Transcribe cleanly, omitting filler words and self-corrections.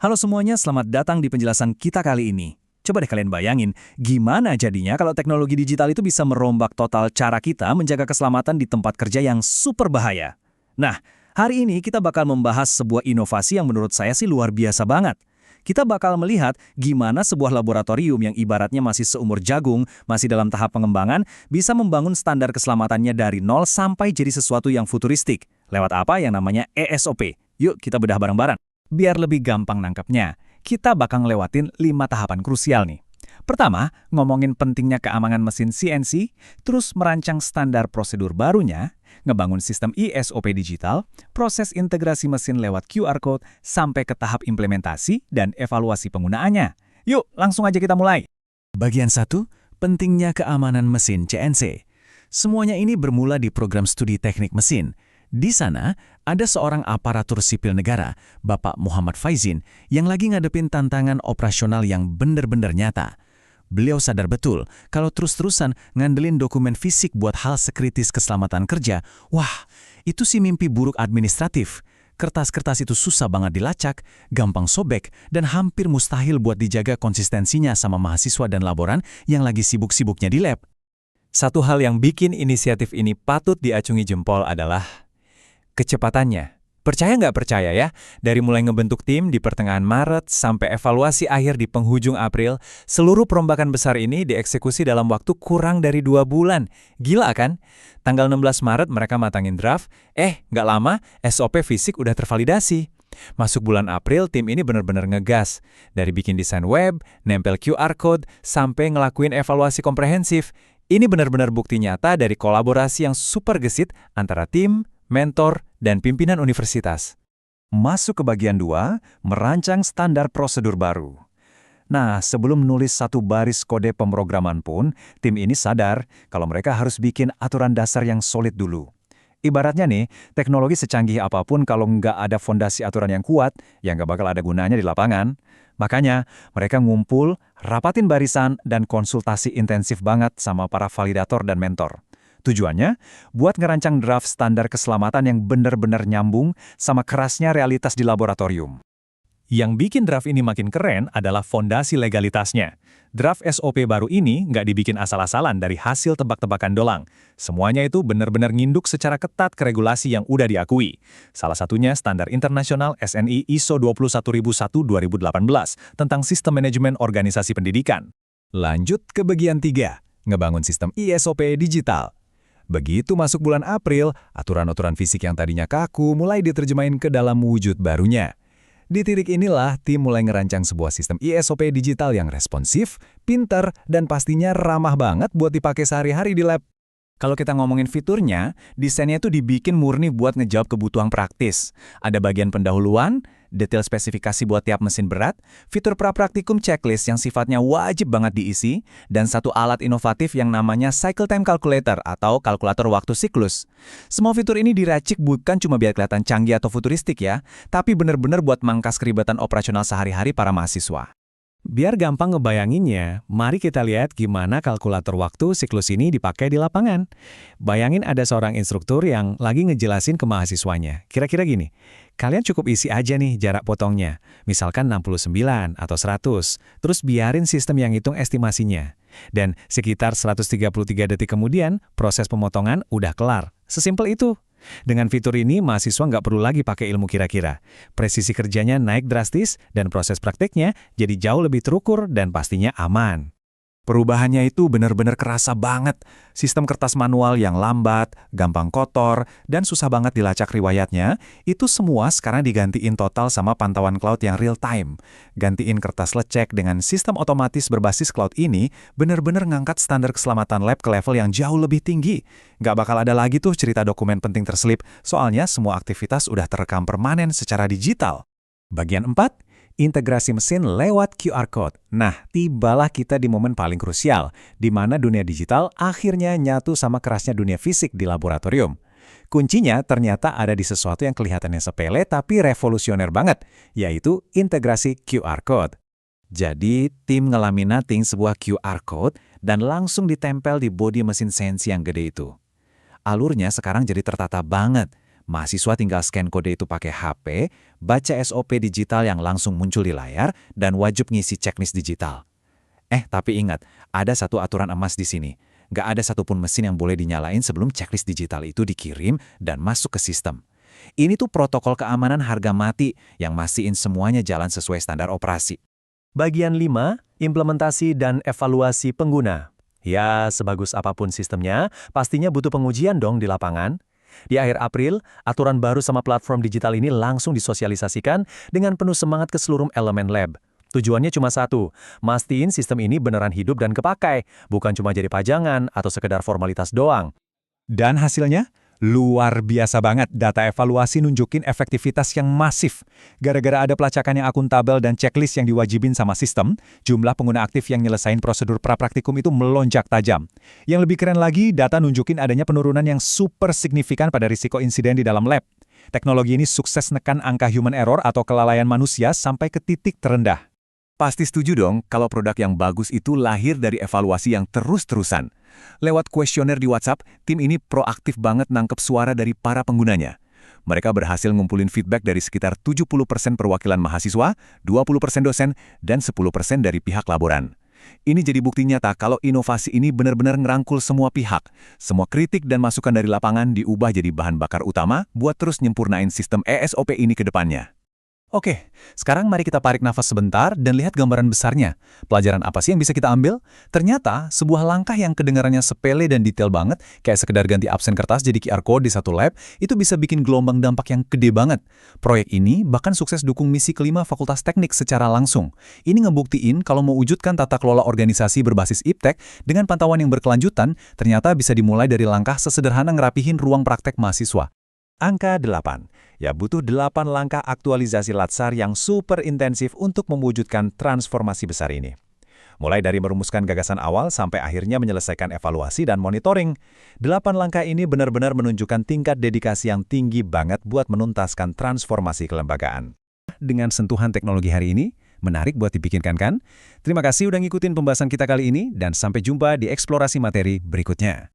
Halo semuanya, selamat datang di penjelasan kita kali ini. Coba deh kalian bayangin, gimana jadinya kalau teknologi digital itu bisa merombak total cara kita menjaga keselamatan di tempat kerja yang super bahaya. Nah, hari ini kita bakal membahas sebuah inovasi yang menurut saya sih luar biasa banget. Kita bakal melihat gimana sebuah laboratorium yang ibaratnya masih seumur jagung, masih dalam tahap pengembangan, bisa membangun standar keselamatannya dari nol sampai jadi sesuatu yang futuristik. Lewat apa yang namanya ESOP. Yuk kita bedah bareng-bareng. Biar lebih gampang nangkepnya, kita bakal ngelewatin 5 tahapan krusial nih. Pertama, ngomongin pentingnya keamanan mesin CNC, terus merancang standar prosedur barunya, ngebangun sistem ESOP digital, proses integrasi mesin lewat QR Code, sampai ke tahap implementasi dan evaluasi penggunaannya. Yuk, langsung aja kita mulai. Bagian 1, pentingnya keamanan mesin CNC. Semuanya ini bermula di program studi teknik mesin. Di sana, ada seorang aparatur sipil negara, Bapak Muhammad Faizin, yang lagi ngadepin tantangan operasional yang bener-bener nyata. Beliau sadar betul kalau terus-terusan ngandelin dokumen fisik buat hal sekritis keselamatan kerja, wah, itu sih mimpi buruk administratif. Kertas-kertas itu susah banget dilacak, gampang sobek, dan hampir mustahil buat dijaga konsistensinya sama mahasiswa dan laboran yang lagi sibuk-sibuknya di lab. Satu hal yang bikin inisiatif ini patut diacungi jempol adalah kecepatannya. Percaya nggak percaya ya, dari mulai ngebentuk tim di pertengahan Maret sampai evaluasi akhir di penghujung April, seluruh perombakan besar ini dieksekusi dalam waktu kurang dari 2 bulan. Gila kan? Tanggal 16 Maret mereka matangin draft, nggak lama SOP fisik udah tervalidasi. Masuk bulan April, tim ini benar-benar ngegas. Dari bikin desain web, nempel QR Code, sampai ngelakuin evaluasi komprehensif. Ini benar-benar bukti nyata dari kolaborasi yang super gesit antara tim, mentor, dan pimpinan universitas. Masuk ke bagian 2, merancang standar prosedur baru. Nah, sebelum nulis satu baris kode pemrograman pun, tim ini sadar kalau mereka harus bikin aturan dasar yang solid dulu. Ibaratnya nih, teknologi secanggih apapun kalau nggak ada fondasi aturan yang kuat, ya nggak bakal ada gunanya di lapangan. Makanya, mereka ngumpul, rapatin barisan, dan konsultasi intensif banget sama para validator dan mentor. Tujuannya, buat ngerancang draft standar keselamatan yang benar-benar nyambung sama kerasnya realitas di laboratorium. Yang bikin draft ini makin keren adalah fondasi legalitasnya. Draft SOP baru ini nggak dibikin asal-asalan dari hasil tebak-tebakan doang. Semuanya itu benar-benar nginduk secara ketat ke regulasi yang udah diakui. Salah satunya standar internasional SNI ISO 21001-2018 tentang sistem manajemen organisasi pendidikan. Lanjut ke bagian 3, ngebangun sistem ESOP digital. Begitu masuk bulan April, aturan-aturan fisik yang tadinya kaku mulai diterjemahin ke dalam wujud barunya. Di titik inilah tim mulai ngerancang sebuah sistem ESOP digital yang responsif, pintar, dan pastinya ramah banget buat dipakai sehari-hari di lab. Kalau kita ngomongin fiturnya, desainnya itu dibikin murni buat ngejawab kebutuhan praktis. Ada bagian pendahuluan, detail spesifikasi buat tiap mesin berat, fitur pra-praktikum checklist yang sifatnya wajib banget diisi, dan satu alat inovatif yang namanya Cycle Time Calculator atau kalkulator waktu siklus. Semua fitur ini diracik bukan cuma biar kelihatan canggih atau futuristik ya, tapi benar-benar buat mangkas keribatan operasional sehari-hari para mahasiswa. Biar gampang ngebayanginnya, mari kita lihat gimana kalkulator waktu siklus ini dipakai di lapangan. Bayangin ada seorang instruktur yang lagi ngejelasin ke mahasiswanya. Kira-kira gini, kalian cukup isi aja nih jarak potongnya, misalkan 69 atau 100, terus biarin sistem yang hitung estimasinya. Dan sekitar 133 detik kemudian, proses pemotongan udah kelar. Sesimpel itu. Dengan fitur ini, mahasiswa nggak perlu lagi pakai ilmu kira-kira. Presisi kerjanya naik drastis dan proses prakteknya jadi jauh lebih terukur dan pastinya aman. Perubahannya itu benar-benar kerasa banget. Sistem kertas manual yang lambat, gampang kotor, dan susah banget dilacak riwayatnya, itu semua sekarang digantiin total sama pantauan cloud yang real time. Gantiin kertas lecek dengan sistem otomatis berbasis cloud ini benar-benar ngangkat standar keselamatan lab ke level yang jauh lebih tinggi. Nggak bakal ada lagi tuh cerita dokumen penting terselip, soalnya semua aktivitas udah terekam permanen secara digital. Bagian 4. Integrasi mesin lewat QR Code. Nah, tibalah kita di momen paling krusial, di mana dunia digital akhirnya nyatu sama kerasnya dunia fisik di laboratorium. Kuncinya ternyata ada di sesuatu yang kelihatannya sepele tapi revolusioner banget, yaitu integrasi QR Code. Jadi, tim ngelaminating sebuah QR Code dan langsung ditempel di bodi mesin CNC yang gede itu. Alurnya sekarang jadi tertata banget. Mahasiswa tinggal scan kode itu pakai HP, baca SOP digital yang langsung muncul di layar, dan wajib ngisi checklist digital. Tapi ingat, ada satu aturan emas di sini. Nggak ada satupun mesin yang boleh dinyalain sebelum checklist digital itu dikirim dan masuk ke sistem. Ini tuh protokol keamanan harga mati yang mastiin semuanya jalan sesuai standar operasi. Bagian 5, implementasi dan evaluasi pengguna. Ya, sebagus apapun sistemnya, pastinya butuh pengujian dong di lapangan. Di akhir April, aturan baru sama platform digital ini langsung disosialisasikan dengan penuh semangat ke seluruh elemen lab. Tujuannya cuma satu, mastiin sistem ini beneran hidup dan kepakai, bukan cuma jadi pajangan atau sekedar formalitas doang. Dan hasilnya? Luar biasa banget, data evaluasi nunjukin efektivitas yang masif. Gara-gara ada pelacakan yang akuntabel dan checklist yang diwajibin sama sistem, jumlah pengguna aktif yang nyelesain prosedur pra-praktikum itu melonjak tajam. Yang lebih keren lagi, data nunjukin adanya penurunan yang super signifikan pada risiko insiden di dalam lab. Teknologi ini sukses nekan angka human error atau kelalaian manusia sampai ke titik terendah. Pasti setuju dong kalau produk yang bagus itu lahir dari evaluasi yang terus-terusan. Lewat kuesioner di WhatsApp, tim ini proaktif banget nangkep suara dari para penggunanya. Mereka berhasil ngumpulin feedback dari sekitar 70% perwakilan mahasiswa, 20% dosen, dan 10% dari pihak laboran. Ini jadi bukti nyata kalau inovasi ini benar-benar ngerangkul semua pihak. Semua kritik dan masukan dari lapangan diubah jadi bahan bakar utama buat terus nyempurnain sistem ESOP ini ke depannya. Oke, sekarang mari kita tarik nafas sebentar dan lihat gambaran besarnya. Pelajaran apa sih yang bisa kita ambil? Ternyata, sebuah langkah yang kedengarannya sepele dan detail banget, kayak sekedar ganti absen kertas jadi QR code di satu lab, itu bisa bikin gelombang dampak yang gede banget. Proyek ini bahkan sukses dukung misi kelima Fakultas Teknik secara langsung. Ini ngebuktiin kalau mewujudkan tata kelola organisasi berbasis iptek dengan pantauan yang berkelanjutan, ternyata bisa dimulai dari langkah sesederhana ngerapihin ruang praktek mahasiswa. Angka 8. Ya butuh 8 langkah aktualisasi Latsar yang super intensif untuk mewujudkan transformasi besar ini. Mulai dari merumuskan gagasan awal sampai akhirnya menyelesaikan evaluasi dan monitoring. 8 langkah ini benar-benar menunjukkan tingkat dedikasi yang tinggi banget buat menuntaskan transformasi kelembagaan. Dengan sentuhan teknologi hari ini, menarik buat dipikirkan kan? Terima kasih udah ngikutin pembahasan kita kali ini dan sampai jumpa di eksplorasi materi berikutnya.